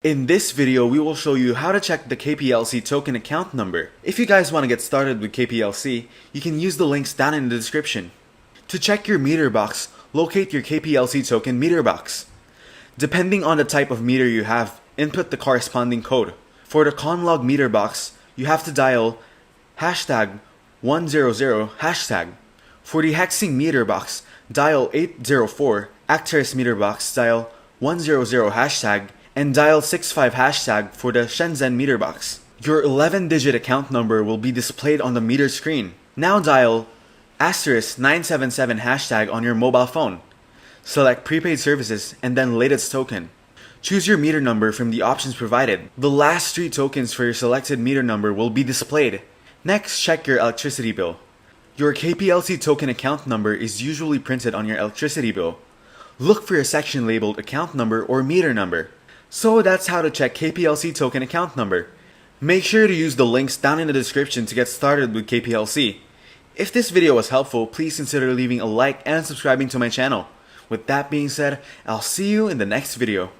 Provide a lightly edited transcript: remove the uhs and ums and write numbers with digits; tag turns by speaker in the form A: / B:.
A: In this video, we will show you how to check the KPLC token account number. If you guys want to get started with KPLC, you can use the links down in the description. To check your meter box, locate your KPLC token meter box. Depending on the type of meter you have, input the corresponding code. For the conlog meter box, you have to dial #100 hashtag. For the hexing meter box, dial 804, Actors meter box, dial 100 hashtag, and dial 65 hashtag for the Shenzhen meter box. Your 11-digit account number will be displayed on the meter screen. Now dial *977 hashtag on your mobile phone. Select prepaid services and then latest token. Choose your meter number from the options provided. The last 3 tokens for your selected meter number will be displayed. Next, check your electricity bill. Your KPLC token account number is usually printed on your electricity bill. Look for a section labeled account number or meter number. So that's how to check KPLC token account number. Make sure to use the links down in the description to get started with KPLC. If this video was helpful, please consider leaving a like and subscribing to my channel. With that being said, I'll see you in the next video.